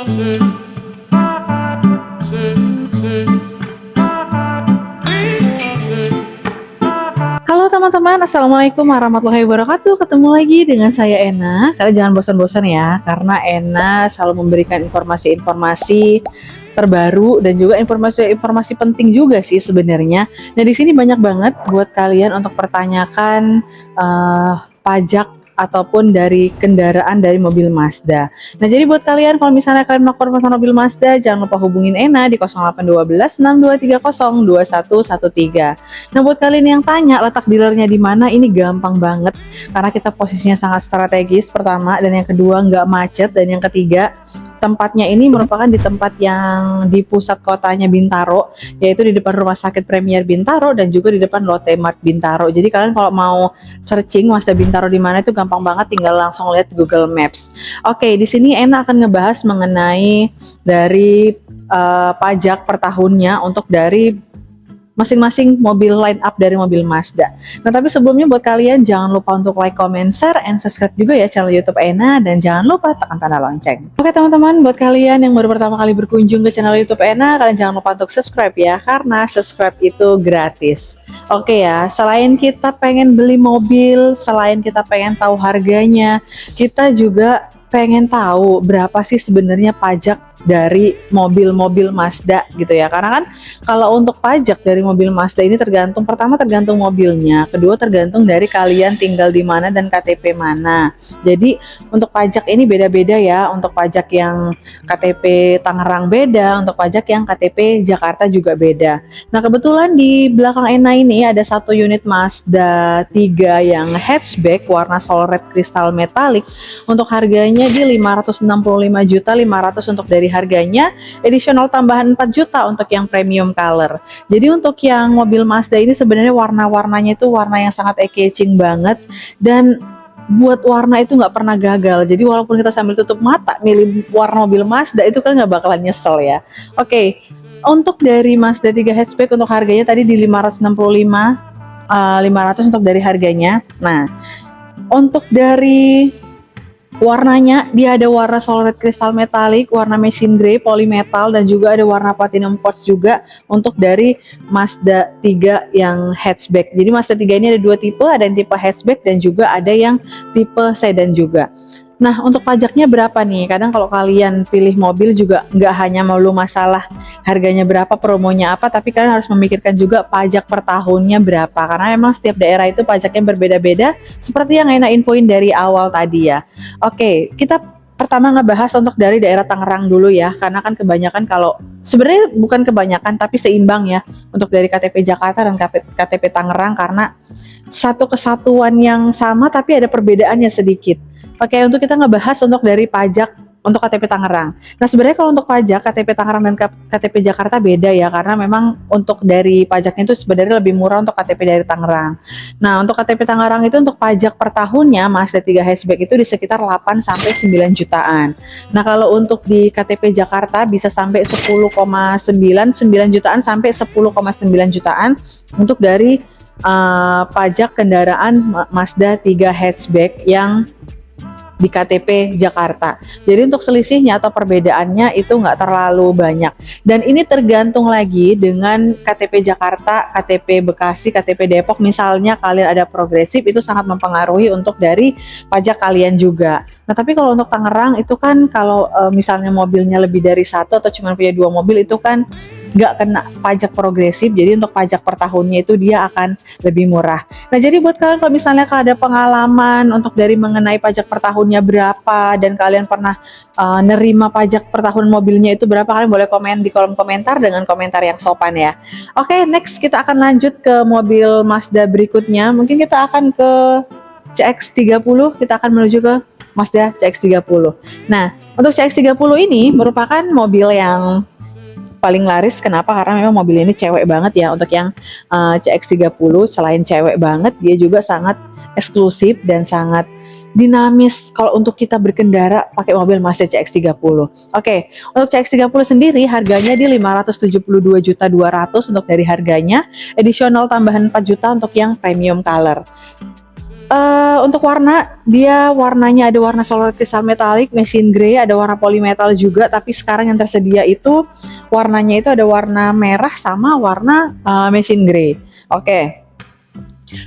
Halo teman-teman, Assalamualaikum warahmatullahi wabarakatuh. Ketemu lagi dengan saya Ena. Kalian jangan bosan-bosan ya, karena Ena selalu memberikan informasi-informasi terbaru dan juga informasi-informasi penting juga sih sebenarnya. Nah, di sini banyak banget buat kalian untuk pertanyakan pajak ataupun dari kendaraan dari mobil Mazda. Nah, jadi buat kalian kalau misalnya kalian melakukan pemesanan mobil Mazda, jangan lupa hubungin Ena di 0812 6230 2113. Nah, buat kalian yang tanya letak dealernya di mana, ini gampang banget karena kita posisinya sangat strategis pertama, dan yang kedua nggak macet, dan yang ketiga tempatnya ini merupakan di tempat yang di pusat kotanya Bintaro, yaitu di depan Rumah Sakit Premier Bintaro dan juga di depan Lotte Mart Bintaro. Jadi kalian kalau mau searching Mazda Bintaro di mana itu gampang banget, tinggal langsung lihat Google Maps. Oke, di sini Ena akan ngebahas mengenai dari pajak per tahunnya untuk dari masing-masing mobil line up dari mobil Mazda. Nah, tapi sebelumnya buat kalian jangan lupa untuk like, comment, share, and subscribe juga ya channel YouTube Ena, dan jangan lupa tekan tanda lonceng. Oke teman-teman, buat kalian yang baru pertama kali berkunjung ke channel YouTube Ena, kalian jangan lupa untuk subscribe ya, karena subscribe itu gratis. Oke ya, selain kita pengen beli mobil, selain kita pengen tahu harganya, kita juga pengen tahu berapa sih sebenarnya pajak dari mobil-mobil Mazda gitu ya. Karena kan kalau untuk pajak dari mobil Mazda ini tergantung, pertama tergantung mobilnya, kedua tergantung dari kalian tinggal di mana dan KTP mana. Jadi untuk pajak ini beda-beda ya. Untuk pajak yang KTP Tangerang beda, untuk pajak yang KTP Jakarta juga beda. Nah, kebetulan di belakang Ena ini ada satu unit Mazda 3 yang hatchback warna soul red kristal metalik. Untuk harganya di 565.500.000 untuk dari harganya, additional tambahan 4 juta untuk yang premium color. Jadi untuk yang mobil Mazda ini sebenarnya warna-warnanya itu warna yang sangat eye-catching banget, dan buat warna itu nggak pernah gagal. Jadi walaupun kita sambil tutup mata milih warna mobil Mazda itu kan nggak bakalan nyesel ya. Oke, untuk dari Mazda 3 hatchback untuk harganya tadi di 565.500 untuk dari harganya. Nah, untuk dari warnanya dia ada warna soul red kristal metalik, warna machine gray, polymetal, dan juga ada warna platinum quartz juga untuk dari Mazda 3 yang hatchback. Jadi Mazda 3 ini ada dua tipe, ada yang tipe hatchback dan juga ada yang tipe sedan juga. Nah, untuk pajaknya berapa nih? Kadang kalau kalian pilih mobil juga nggak hanya melulu masalah harganya berapa, promonya apa, tapi kalian harus memikirkan juga pajak per tahunnya berapa. Karena memang setiap daerah itu pajaknya berbeda-beda, seperti yang Ena infoin dari awal tadi ya. Oke, kita pertama ngebahas untuk dari daerah Tangerang dulu ya, karena kan kebanyakan, kalau sebenarnya bukan kebanyakan tapi seimbang ya untuk dari KTP Jakarta dan KTP Tangerang, karena satu kesatuan yang sama tapi ada perbedaannya sedikit. Oke, untuk kita ngebahas untuk dari pajak untuk KTP Tangerang. Nah, sebenarnya kalau untuk pajak KTP Tangerang dan KTP Jakarta beda ya, karena memang untuk dari pajaknya itu sebenarnya lebih murah untuk KTP dari Tangerang. Nah, untuk KTP Tangerang itu untuk pajak per tahunnya Mazda 3 hatchback itu di sekitar 8 sampai 9 jutaan. Nah, kalau untuk di KTP Jakarta bisa sampai 10,9 jutaan sampai 10,9 jutaan untuk dari pajak kendaraan Mazda 3 hatchback yang di KTP Jakarta. Jadi untuk selisihnya atau perbedaannya itu nggak terlalu banyak. Dan ini tergantung lagi dengan KTP Jakarta, KTP Bekasi, KTP Depok. Misalnya kalian ada progresif, itu sangat mempengaruhi untuk dari pajak kalian juga. Nah, tapi kalau untuk Tangerang itu kan kalau misalnya mobilnya lebih dari satu atau cuma punya 2 mobil itu kan nggak kena pajak progresif. Jadi untuk pajak per tahunnya itu dia akan lebih murah. Nah, jadi buat kalian kalau misalnya ada pengalaman untuk dari mengenai pajak per tahunnya berapa, dan kalian pernah nerima pajak per tahun mobilnya itu berapa, kalian boleh komen di kolom komentar dengan komentar yang sopan ya. Oke, next kita akan lanjut ke mobil Mazda berikutnya. Mungkin kita akan ke CX-30, kita akan menuju ke Mazda CX-30. Nah, untuk CX-30 ini merupakan mobil yang paling laris. Kenapa? Karena memang mobil ini cewek banget ya. Untuk yang CX-30 selain cewek banget, dia juga sangat eksklusif dan sangat dinamis kalau untuk kita berkendara pakai mobil Mazda CX-30. Oke, untuk CX-30 sendiri harganya di 572.200.000 untuk dari harganya, additional tambahan 4 juta untuk yang premium color. Untuk warna, dia warnanya ada warna solid crystal metallic, machine gray, ada warna polymetal juga. Tapi sekarang yang tersedia itu warnanya itu ada warna merah sama warna machine gray. Oke.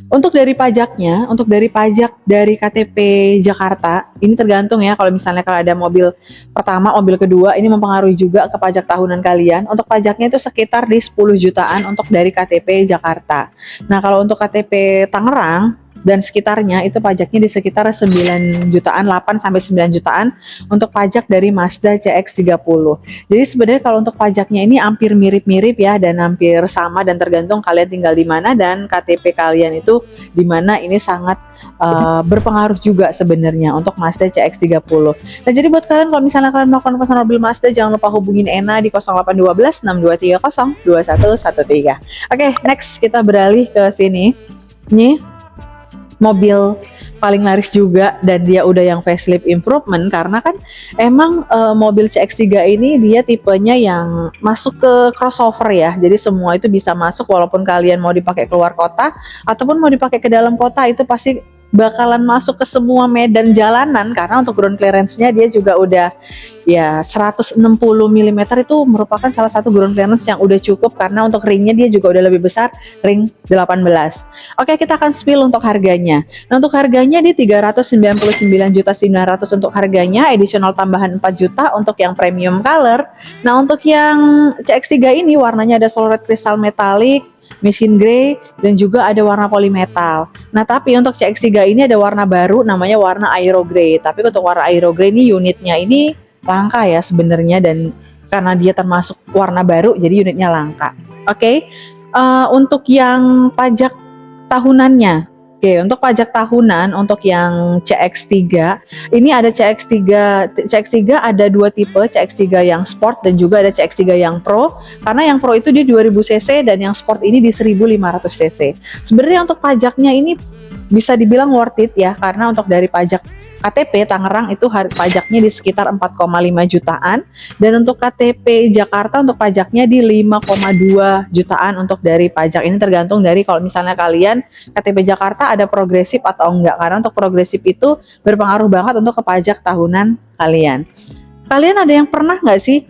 Untuk dari pajaknya, untuk dari pajak dari KTP Jakarta, ini tergantung ya. Kalau misalnya kalau ada mobil pertama, mobil kedua, ini mempengaruhi juga ke pajak tahunan kalian. Untuk pajaknya itu sekitar di 10 jutaan untuk dari KTP Jakarta. Nah, kalau untuk KTP Tangerang dan sekitarnya itu pajaknya di sekitar 9 jutaan, 8 sampai 9 jutaan untuk pajak dari Mazda CX-30. Jadi sebenarnya kalau untuk pajaknya ini hampir mirip-mirip ya, dan hampir sama, dan tergantung kalian tinggal di mana dan KTP kalian itu di mana. Ini sangat berpengaruh juga sebenarnya untuk Mazda CX-30. Nah, jadi buat kalian kalau misalnya kalian melakukan pesan mobil Mazda, jangan lupa hubungin Ena di 0812 6230 2113. Oke, next kita beralih ke sini. Ini mobil paling laris juga, dan dia udah yang facelift improvement, karena kan emang mobil CX-3 ini dia tipenya yang masuk ke crossover ya. Jadi semua itu bisa masuk, walaupun kalian mau dipakai keluar kota ataupun mau dipakai ke dalam kota, itu pasti bakalan masuk ke semua medan jalanan, karena untuk ground clearance-nya dia juga udah ya 160 mm, itu merupakan salah satu ground clearance yang udah cukup, karena untuk ringnya dia juga udah lebih besar, ring 18. Oke, kita akan spill untuk harganya. Nah, untuk harganya di 399.900.000 untuk harganya, additional tambahan 4 juta untuk yang premium color. Nah, untuk yang CX-3 ini warnanya ada solid crystal metallic, machine gray, dan juga ada warna polymetal. Nah, tapi untuk CX-3 ini ada warna baru namanya warna aero gray. Tapi untuk warna aero gray ini unitnya ini langka ya sebenarnya, dan karena dia termasuk warna baru jadi unitnya langka. Oke. Untuk yang pajak tahunannya. Oke, untuk pajak tahunan untuk yang CX-3 ini ada CX-3 ada dua tipe, CX-3 yang Sport dan juga ada CX-3 yang Pro. Karena yang Pro itu di 2000 cc dan yang Sport ini di 1500 cc. Sebenarnya untuk pajaknya ini bisa dibilang worth it ya, karena untuk dari pajak KTP Tangerang itu pajaknya di sekitar 4,5 jutaan, dan untuk KTP Jakarta untuk pajaknya di 5,2 jutaan untuk dari pajak. Ini tergantung dari kalau misalnya kalian KTP Jakarta ada progresif atau enggak, karena untuk progresif itu berpengaruh banget untuk ke pajak tahunan kalian. Kalian ada yang pernah nggak sih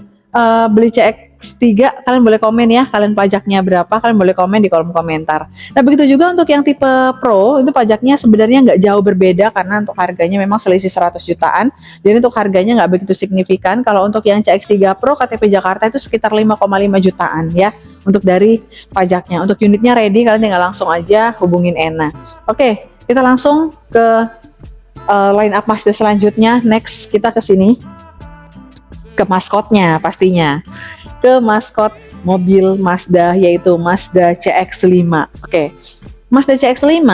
beli CX-3? Kalian boleh komen ya, kalian pajaknya berapa, kalian boleh komen di kolom komentar. Nah, begitu juga untuk yang tipe Pro, itu pajaknya sebenarnya nggak jauh berbeda, karena untuk harganya memang selisih 100 jutaan, jadi untuk harganya nggak begitu signifikan. Kalau untuk yang CX-3 Pro KTP Jakarta itu sekitar 5,5 jutaan ya, untuk dari pajaknya. Untuk unitnya ready, kalian tinggal langsung aja hubungin Ena. Oke, kita langsung ke line up Mazda selanjutnya. Next, kita ke sini. Ke maskotnya pastinya, ke maskot mobil Mazda, yaitu Mazda CX-5. Oke, Mazda CX-5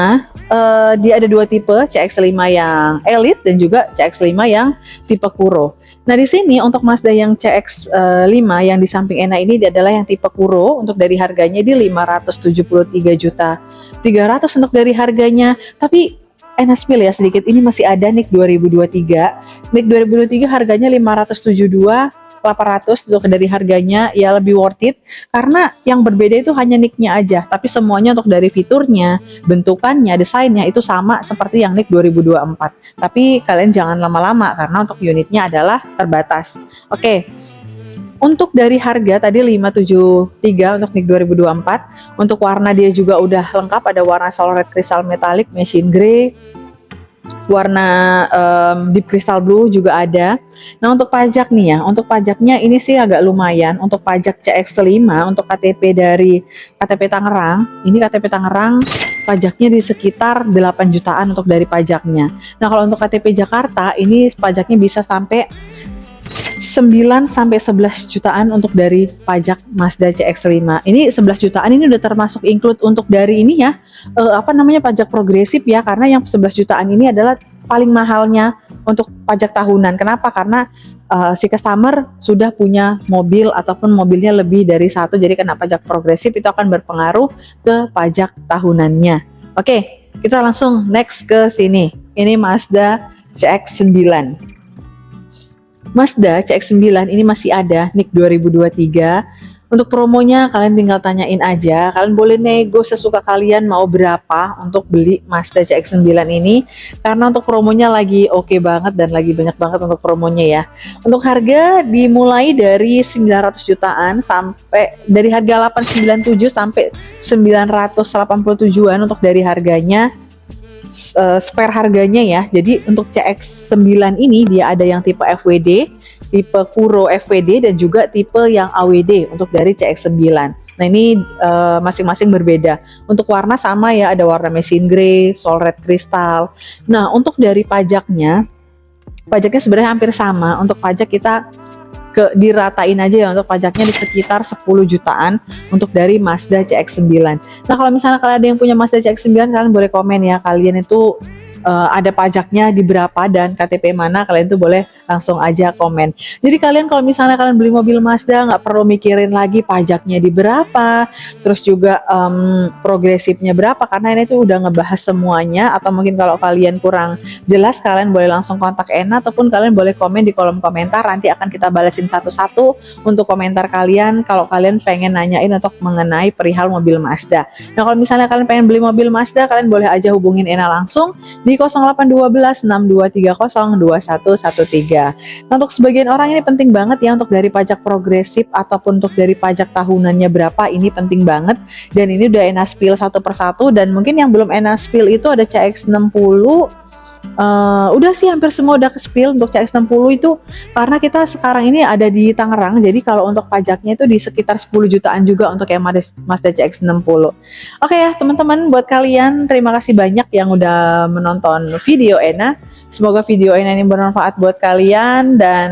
dia ada dua tipe, CX-5 yang Elite dan juga CX-5 yang tipe Kuro. Nah, di sini untuk Mazda yang CX-5 yang di samping Ena ini dia adalah yang tipe Kuro, untuk dari harganya di 573.300.000 untuk dari harganya. Tapi Ena spill ya sedikit, ini masih ada NIK 2023. NIK 2023 harganya 572.800 untuk dari harganya ya lebih worth it, karena yang berbeda itu hanya NIK-nya aja, tapi semuanya untuk dari fiturnya, bentukannya, desainnya itu sama seperti yang NIK 2024. Tapi kalian jangan lama-lama karena untuk unitnya adalah terbatas. Oke. Untuk dari harga tadi 573 untuk NIK 2024. Untuk warna dia juga udah lengkap, ada warna solid crystal metallic, machine gray, warna deep crystal blue juga ada. Nah, untuk pajak nih ya, untuk pajaknya ini sih agak lumayan. Untuk pajak CX-5 untuk KTP dari KTP Tangerang, ini KTP Tangerang pajaknya di sekitar 8 jutaan untuk dari pajaknya. Nah, kalau untuk KTP Jakarta ini pajaknya bisa sampai 9 sampai 11 jutaan untuk dari pajak Mazda CX-5. Ini 11 jutaan ini udah termasuk include untuk dari ini ya, pajak progresif ya, karena yang 11 jutaan ini adalah paling mahalnya untuk pajak tahunan. Kenapa? Karena si customer sudah punya mobil ataupun mobilnya lebih dari satu, jadi kena pajak progresif itu akan berpengaruh ke pajak tahunannya. Oke, kita langsung next ke sini. Ini Mazda CX-9. Mazda CX-9 ini masih ada NIK 2023. Untuk promonya kalian tinggal tanyain aja, kalian boleh nego sesuka kalian mau berapa untuk beli Mazda CX-9 ini, karena untuk promonya lagi oke banget dan lagi banyak banget untuk promonya ya. Untuk harga dimulai dari 900 jutaan sampai dari harga 897 sampai 987-an untuk dari harganya, spare harganya ya. Jadi untuk CX-9 ini dia ada yang tipe FWD, tipe Kuro FWD, dan juga tipe yang AWD untuk dari CX-9. Nah ini masing-masing berbeda. Untuk warna sama ya, ada warna mesin grey, soul red crystal. Nah untuk dari pajaknya sebenarnya hampir sama. Untuk pajak kita diratain aja ya, untuk pajaknya di sekitar 10 jutaan untuk dari Mazda CX-9. Nah kalau misalnya kalian ada yang punya Mazda CX-9, kalian boleh komen ya, kalian itu ada pajaknya di berapa dan KTP mana, kalian tuh boleh langsung aja komen. Jadi kalian kalau misalnya kalian beli mobil Mazda nggak perlu mikirin lagi pajaknya di berapa, terus juga progresifnya berapa, karena ini tuh udah ngebahas semuanya. Atau mungkin kalau kalian kurang jelas, kalian boleh langsung kontak Ena, ataupun kalian boleh komen di kolom komentar, nanti akan kita balesin satu-satu untuk komentar kalian kalau kalian pengen nanyain untuk mengenai perihal mobil Mazda. Nah kalau misalnya kalian pengen beli mobil Mazda, kalian boleh aja hubungin Ena langsung di 0812 6230 2113. Nah, untuk sebagian orang ini penting banget ya, untuk dari pajak progresif ataupun untuk dari pajak tahunannya berapa, ini penting banget. Dan ini udah Ena spill satu persatu, dan mungkin yang belum Ena spill itu ada CX-60. Udah sih hampir semua udah ke spill. Untuk CX-60 itu karena kita sekarang ini ada di Tangerang, jadi kalau untuk pajaknya itu di sekitar 10 jutaan juga untuk yang Mazda CX-60. Oke ya teman-teman, buat kalian terima kasih banyak yang udah menonton video Ena. Semoga video ini bermanfaat buat kalian, dan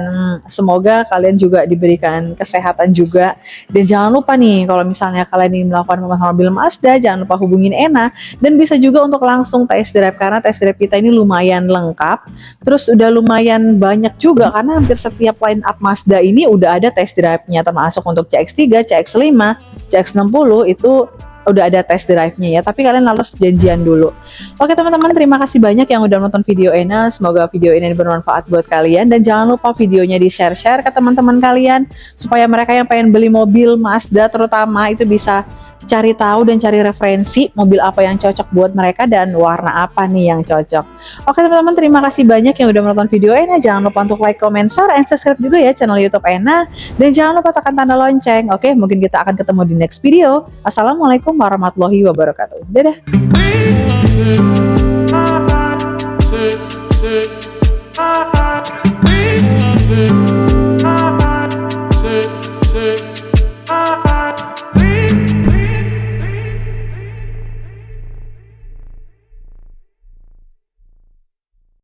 semoga kalian juga diberikan kesehatan juga. Dan jangan lupa nih, kalau misalnya kalian ingin melakukan pemasangan mobil Mazda, jangan lupa hubungin Ena, dan bisa juga untuk langsung test drive, karena test drive kita ini lumayan lengkap, terus udah lumayan banyak juga, karena hampir setiap line up Mazda ini udah ada test drive-nya, termasuk untuk CX-3, CX-5, CX-60 itu udah ada test drive-nya ya, tapi kalian harus janjian dulu. Oke teman-teman, terima kasih banyak yang udah nonton video Ena. Semoga video ini bermanfaat buat kalian, dan jangan lupa videonya di share-share ke teman-teman kalian, supaya mereka yang pengen beli mobil Mazda terutama itu bisa cari tahu dan cari referensi mobil apa yang cocok buat mereka dan warna apa nih yang cocok. Oke teman-teman, terima kasih banyak yang udah menonton video Ena. Jangan lupa untuk like, comment, share, and subscribe juga ya channel YouTube Ena, dan jangan lupa tekan tanda lonceng. Oke, mungkin kita akan ketemu di next video. Assalamualaikum warahmatullahi wabarakatuh. Dadah.